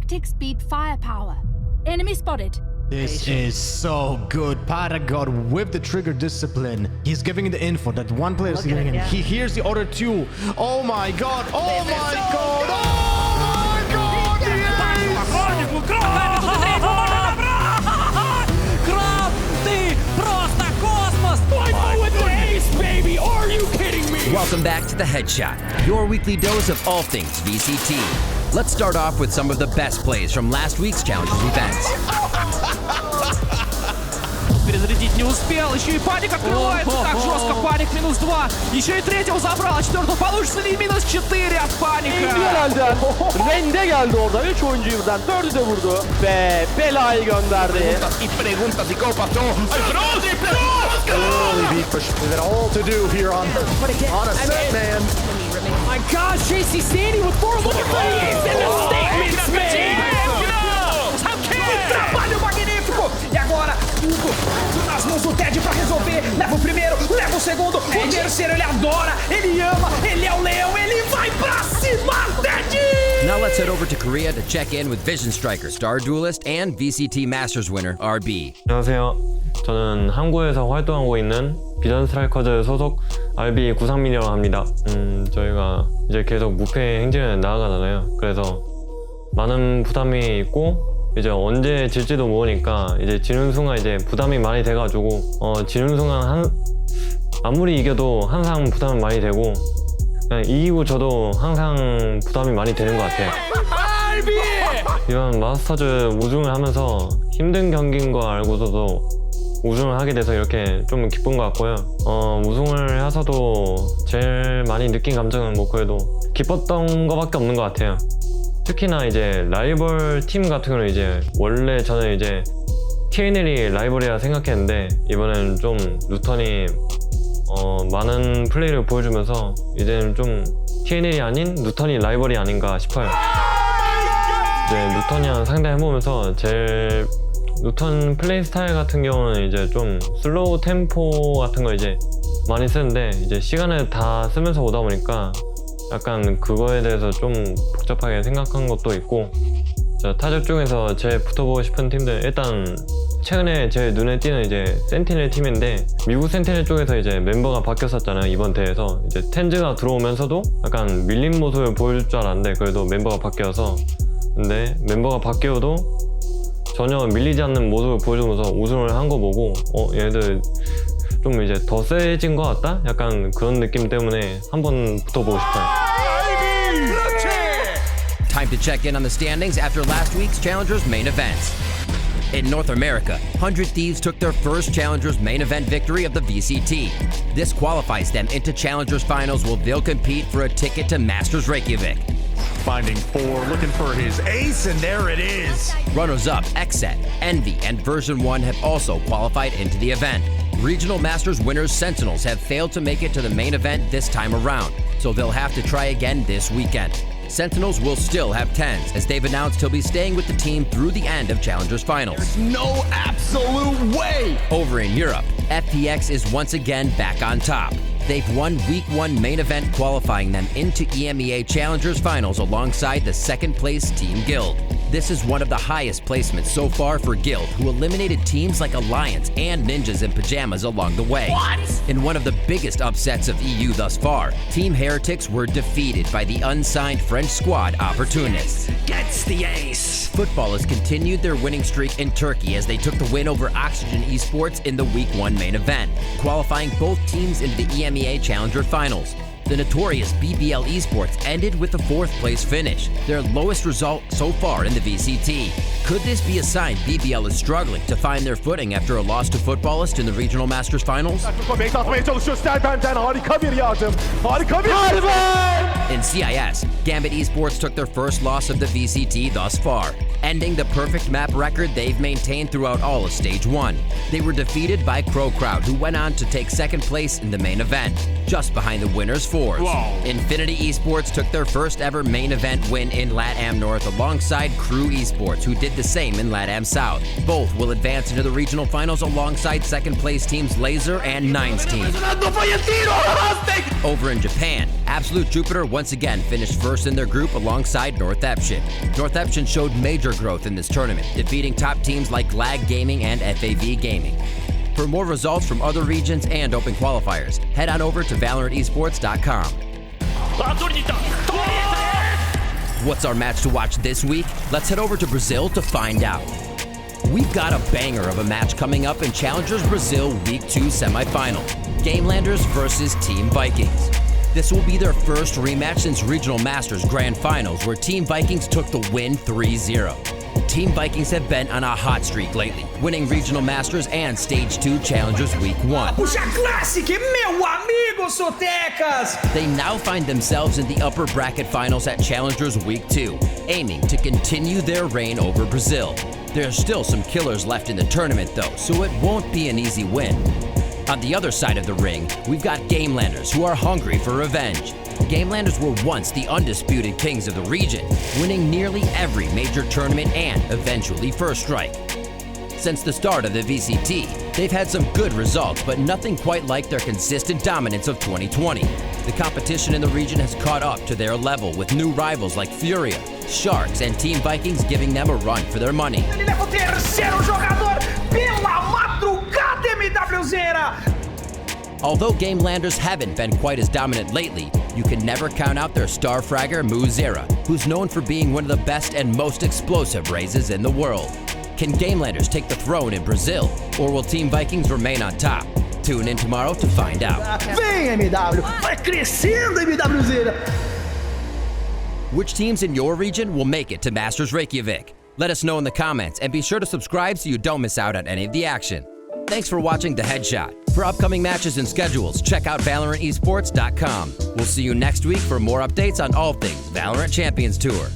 Tactics beat firepower. Enemy spotted. This is so good. Paragon with the trigger discipline. He's giving the info that one player is hearing and he hears the other two. Oh my god. Oh my god. Oh my god. Краб, ты просто космос! I know with the ace, baby! Are you kidding me? Welcome back to The Headshot, your weekly dose of all things VCT. Let's start off with some of the best plays from last week's Challengers events. Перезарядить не успел, еще и Паник открывается, так жестко, Паник -2, еще и третьего забрал, четвертого получится ли -4 от Паника. Finalden Rende geldi orada 3 oyuncuyu birden 4'ü de vurdu ve belayı gönderdi. They're all to do here on a set, man. My God, JC Sandy with 4 looking for the ace and the statements made. Trabalho magnífico! E agora, Hugo, nas mãos do Ted pra resolver. Leva o primeiro, leva o segundo, o terceiro ele adora, ele ama, ele é o leão, ele vai pra cima, Ted! Now let's head over to Korea to check in with Vision Striker, Star Duelist, and VCT Masters winner, RB. 안녕하세요. 저는 항구에서 활동하고 있는 비전 스트라이커즈 소속 RB 구상민이라고 합니다. 저희가 이제 계속 무패 행진을 나아가잖아요. 그래서 많은 부담이 있고 이제 언제 질지도 모르니까 이제 지는 순간 이제 부담이 많이 돼가지고 지는 순간 아무리 이겨도 항상 부담이 많이 되고 그냥 이기고 저도 항상 부담이 많이 되는 것 같아요. 이번 마스터즈 우승을 하면서 힘든 경기인 거 알고서도 우승을 하게 돼서 이렇게 좀 기쁜 것 같고요. 우승을 해서도 제일 많이 느낀 감정은 뭐 그래도 기뻤던 거밖에 없는 것 같아요. 특히나 이제 라이벌 팀 같은 경우는 이제 원래 저는 이제 TNL이 라이벌이라 생각했는데 이번엔 좀 루턴이 많은 플레이를 보여주면서 이제는 좀 TNL이 아닌 루턴이 라이벌이 아닌가 싶어요. 이제 루턴이랑 상대해보면서 제일 루턴 플레이 스타일 같은 경우는 이제 좀 슬로우 템포 같은 거 이제 많이 쓰는데 이제 시간을 다 쓰면서 오다 보니까 약간 그거에 대해서 좀 복잡하게 생각한 것도 있고 타적 중에서 제일 붙어보고 싶은 팀들 일단 최근에 제 눈에 띄는 이제 센티넬 팀인데 미국 센티넬 쪽에서 이제 멤버가 바뀌었었잖아요. 이번 대회에서 이제 텐즈가 들어오면서도 약간 밀린 모습을 보여줄 줄 알았는데 그래도 멤버가 바뀌어서 근데 멤버가 바뀌어도 전혀 밀리지 않는 모습을 보여주면서 우승을 한 거 보고 얘들 좀 이제 더 세진 것 같다? 약간 그런 느낌 때문에 한번 붙어보고 싶어요. Time to check in on the standings after last week's Challengers main events. In North America, 100 Thieves took their first Challengers main event victory of the VCT. This qualifies them into Challengers finals where they'll compete for a ticket to Masters Reykjavik. Finding 4, looking for his ace, and there it is. Runners-up Xset, Envy, and Version 1 have also qualified into the event. Regional Masters winners Sentinels have failed to make it to the main event this time around, so they'll have to try again this weekend. Sentinels will still have 10s, as they've announced he'll be staying with the team through the end of Challengers Finals. There's no absolute way. Over in Europe, FPX is once again back on top. They've won Week 1 main event, qualifying them into EMEA Challengers Finals alongside the second-place Team Guild. This is one of the highest placements so far for Guild, who eliminated teams like Alliance and Ninjas in Pajamas along the way. What? In one of the biggest upsets of EU thus far, Team Heretics were defeated by the unsigned French squad Opportunists. Gets the ace. Football has continued their winning streak in Turkey as they took the win over Oxygen Esports in the Week 1 main event, qualifying both teams into the EMEA Challenger Finals. The notorious BBL Esports ended with a 4th place finish, their lowest result so far in the VCT. Could this be a sign BBL is struggling to find their footing after a loss to Footballist in the Regional Masters Finals? Atmaya çalışıyor Sterben'den harika bir yardım. Harika bir In CIS, Gambit Esports took their first loss of the VCT thus far, ending the perfect map record they've maintained throughout all of Stage 1. They were defeated by Crow Crowd, who went on to take 2nd place in the main event, just behind the winners' 4s. Infinity Esports took their first ever main event win in LATAM North alongside Crew Esports, who did the same in LATAM South. Both will advance into the regional finals alongside second-place teams Laser and Nines team. Over in Japan, Absolute Jupiter once again finished first in their group alongside Northeption. Northeption showed major growth in this tournament, defeating top teams like GLAG Gaming and FAV Gaming. For more results from other regions and open qualifiers, head on over to ValorantEsports.com. What's our match to watch this week? Let's head over to Brazil to find out. We've got a banger of a match coming up in Challengers Brazil Week 2 semifinal. Gamelanders versus Team Vikings. This will be their first rematch since Regional Masters Grand Finals, where Team Vikings took the win 3-0. Team Vikings have been on a hot streak lately, winning Regional Masters and Stage 2 Challengers Week 1. Puxa Classic, meu amigo Sotecas! They now find themselves in the upper bracket finals at Challengers Week 2, aiming to continue their reign over Brazil. There are still some killers left in the tournament though, so it won't be an easy win. On the other side of the ring, we've got Gamelanders who are hungry for revenge. Gamelanders were once the undisputed kings of the region, winning nearly every major tournament and eventually First Strike. Since the start of the VCT, they've had some good results, but nothing quite like their consistent dominance of 2020. The competition in the region has caught up to their level, with new rivals like Furia, Sharks, and Team Vikings giving them a run for their money. Ele leva o terceiro jogador pela madrugada, MWZera! Although Gamelanders haven't been quite as dominant lately, you can never count out their star fragger Muzera, who's known for being one of the best and most explosive raises in the world. Can Gamelanders take the throne in Brazil, or will Team Vikings remain on top? Tune in tomorrow to find out. Vem, MW! Vai crescendo, MWZera! Which teams in your region will make it to Masters Reykjavik? Let us know in the comments, and be sure to subscribe so you don't miss out on any of the action. Thanks for watching The Headshot. For upcoming matches and schedules, check out ValorantEsports.com. We'll see you next week for more updates on all things Valorant Champions Tour.